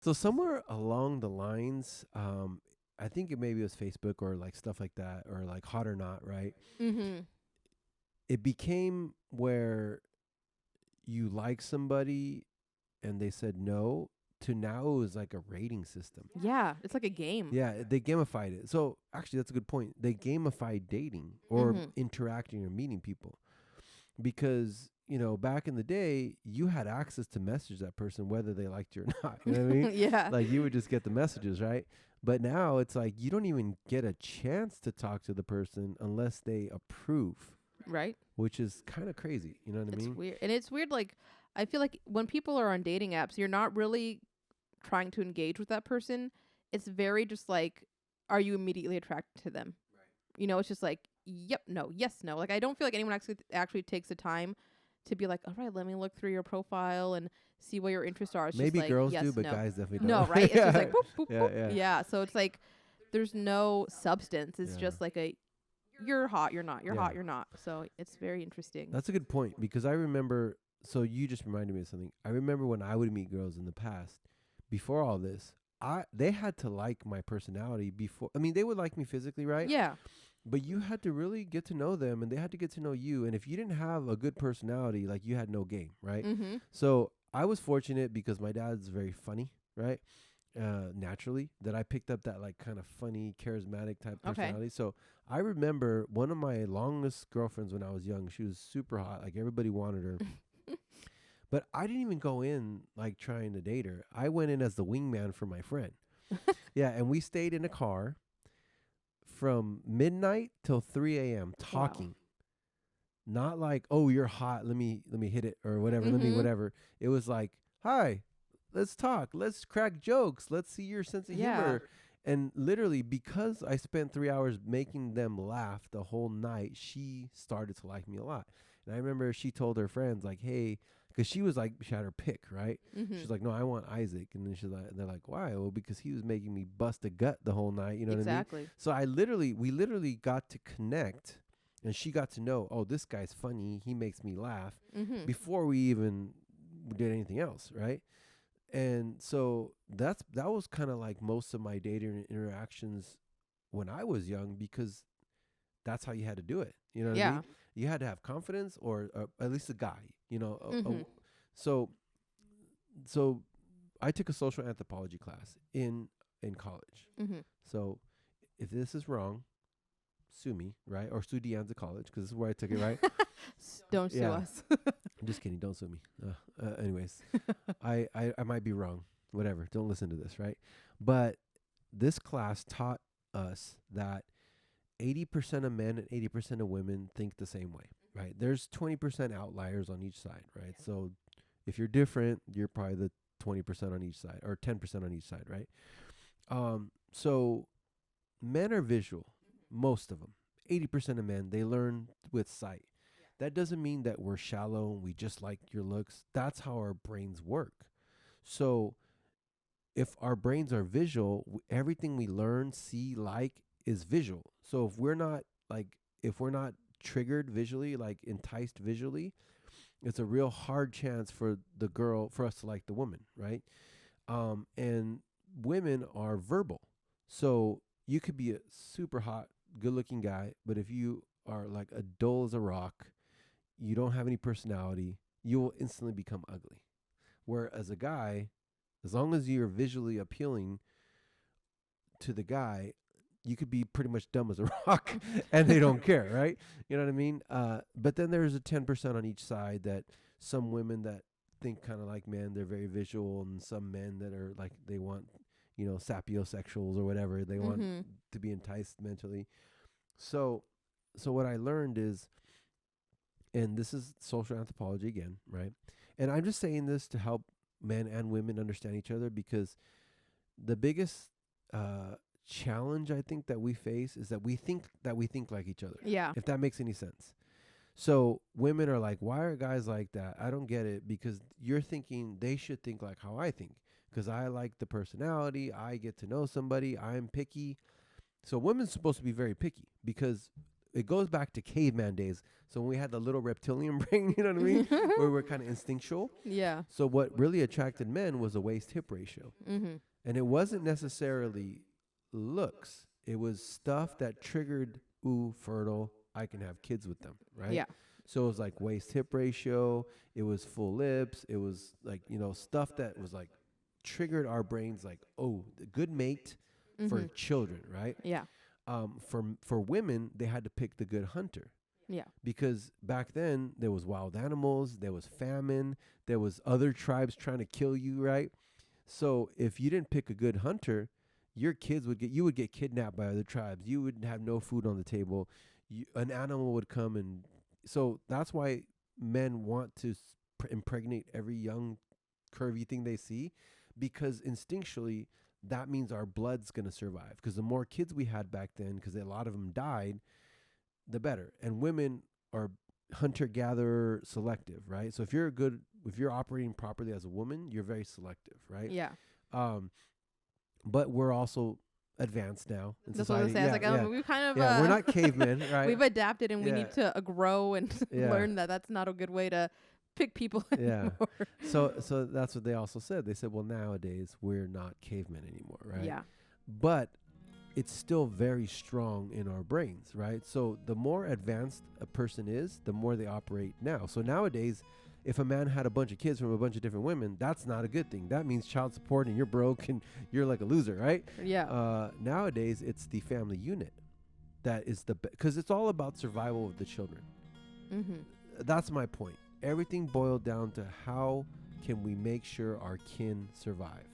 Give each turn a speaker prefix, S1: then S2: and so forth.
S1: So somewhere along the lines, I think it maybe was Facebook or like stuff like that, or like Hot or Not, right?
S2: Mm-hmm.
S1: It became where you like somebody and they said no, to now it was like a rating system.
S2: Yeah, it's like a game.
S1: Yeah, they gamified it. So actually, that's a good point. They gamified dating or
S2: Mm-hmm.
S1: interacting or meeting people, because back in the day you had access to message that person whether they liked you or not. You know what I mean?
S2: Yeah.
S1: Like you would just get the messages, right? But now it's like you don't even get a chance to talk to the person unless they approve,
S2: Right.
S1: which is kind of crazy. You know what I
S2: It's
S1: mean?
S2: weird. And it's weird, like, I feel like when people are on dating apps, you're not really trying to engage with that person. It's very just like, are you immediately attracted to them? You know, it's just like, yep, no, yes, no. Like, I don't feel like anyone actually takes the time to be like, all right, let me look through your profile and see what your interests are. It's just
S1: Maybe
S2: like,
S1: girls
S2: yes,
S1: do, but
S2: no.
S1: guys definitely
S2: No,
S1: don't.
S2: right? It's just
S1: Yeah.
S2: like, boop, boop,
S1: Yeah,
S2: boop.
S1: yeah.
S2: Yeah. So it's like, there's no substance. It's
S1: Yeah.
S2: just like you're hot, you're not. You're
S1: Yeah.
S2: hot, you're not. So it's very interesting.
S1: That's a good point, because I remember. So you just reminded me of something. I remember when I would meet girls in the past, before all this, they had to like my personality before. I mean, they would like me physically, right?
S2: Yeah.
S1: But you had to really get to know them, and they had to get to know you. And if you didn't have a good personality, like, you had no game, right?
S2: Mm-hmm.
S1: So I was fortunate because my dad's very funny, right? Naturally, that I picked up that like kind of funny, charismatic type
S2: Okay.
S1: personality. So I remember one of my longest girlfriends when I was young. She was super hot, like everybody wanted her. But I didn't even go in like trying to date her. I went in as the wingman for my friend. Yeah, and we stayed in a car from midnight till 3 a.m.
S2: Wow.
S1: talking. Not like, oh, you're hot, let me hit it or whatever, let me
S2: Mm-hmm.
S1: whatever. It was like, hi, let's talk, let's crack jokes, let's see your sense of
S2: Yeah.
S1: humor. And literally, because I spent 3 hours making them laugh the whole night, she started to like me a lot. And I remember she told her friends, like, hey, because she was like, she had her pick, right?
S2: Mm-hmm.
S1: She's like, no, I want Isaac. And then she's like, and they're like, why? Well, because he was making me bust a gut the whole night. You know what I mean?
S2: Exactly.
S1: So we literally got to connect, and she got to know, oh, this guy's funny. He makes me laugh
S2: Mm-hmm.
S1: before we even did anything else, right? And so that was kind of like most of my dating interactions when I was young, because that's how you had to do it. You know what I
S2: Yeah.
S1: mean? You had to have confidence, or at least a guy.
S2: Mm-hmm.
S1: So so I took a social anthropology class in college.
S2: Mm-hmm.
S1: So if this is wrong, sue me, right? Or sue Deion's college, because this is where I took it, right?
S2: Don't sue
S1: Yeah.
S2: us.
S1: I'm just kidding. Don't sue me. Anyways, I might be wrong. Whatever. Don't listen to this, right? But this class taught us that 80% of men and 80% of women think the same way, right? There's 20% outliers on each side, right? So if you're different, you're probably the 20% on each side, or 10% on each side, right? So men are visual, most of them. 80% of men, they learn with sight. That doesn't mean that we're shallow and we just like your looks. That's how our brains work. So if our brains are visual, everything we learn, see, like is visual. So if we're not triggered visually, like enticed visually, it's a real hard chance for us to like the woman, right? And women are verbal. So you could be a super hot, good looking guy, but if you are like a dull as a rock, you don't have any personality, you will instantly become ugly. Whereas a guy, as long as you're visually appealing to the guy, you could be pretty much dumb as a rock and they don't care, right? You know what I mean? But then there's a 10% on each side, that some women that think kind of like men, they're very visual, and some men that are like, they want, sapiosexuals or whatever. They want
S2: Mm-hmm.
S1: to be enticed mentally. So what I learned is, and this is social anthropology again, right? And I'm just saying this to help men and women understand each other, because the biggest challenge I think that we face is that we think like each other.
S2: Yeah.
S1: If that makes any sense. So women are like, why are guys like that? I don't get it, because you're thinking they should think like how I think, because I like the personality. I get to know somebody. I'm picky. So women's supposed to be very picky, because it goes back to caveman days. So when we had the little reptilian brain, you know what I mean, where we're kind of instinctual.
S2: Yeah.
S1: So what really attracted men was a waist hip ratio,
S2: Mm-hmm.
S1: and it wasn't necessarily looks. It was stuff that triggered, ooh, fertile. I can have kids with them, right?
S2: Yeah.
S1: So it was like waist hip ratio. It was full lips. It was like, stuff that was like triggered our brains like, oh, the good mate for children, right?
S2: Yeah.
S1: For women, they had to pick the good hunter.
S2: Yeah.
S1: Because back then there was wild animals, there was famine, there was other tribes trying to kill you, right? So if you didn't pick a good hunter, your kids you would get kidnapped by other tribes. You would have no food on the table. An animal would come, and so that's why men want to impregnate every young curvy thing they see, because instinctually that means our blood's going to survive, because the more kids we had back then, because a lot of them died, the better. And women are hunter-gatherer selective, right? So if you're operating properly as a woman, you're very selective, right?
S2: Yeah.
S1: But we're also advanced now in
S2: That's what I was
S1: society.
S2: saying. It's like, we kind of,
S1: we're not cavemen, right?
S2: we've adapted, and we
S1: Yeah.
S2: need to grow and
S1: Yeah.
S2: learn that that's not a good way to pick people
S1: Yeah.
S2: anymore.
S1: So that's what they also said. They said, well, nowadays we're not cavemen anymore, right?
S2: Yeah.
S1: But it's still very strong in our brains, right? So the more advanced a person is, the more they operate now. So nowadays, if a man had a bunch of kids from a bunch of different women, that's not a good thing. That means child support, and you're broke and you're like a loser, right?
S2: Yeah.
S1: Nowadays, it's the family unit that is because it's all about survival of the children.
S2: Mm-hmm.
S1: That's my point. Everything boiled down to how can we make sure our kin survive.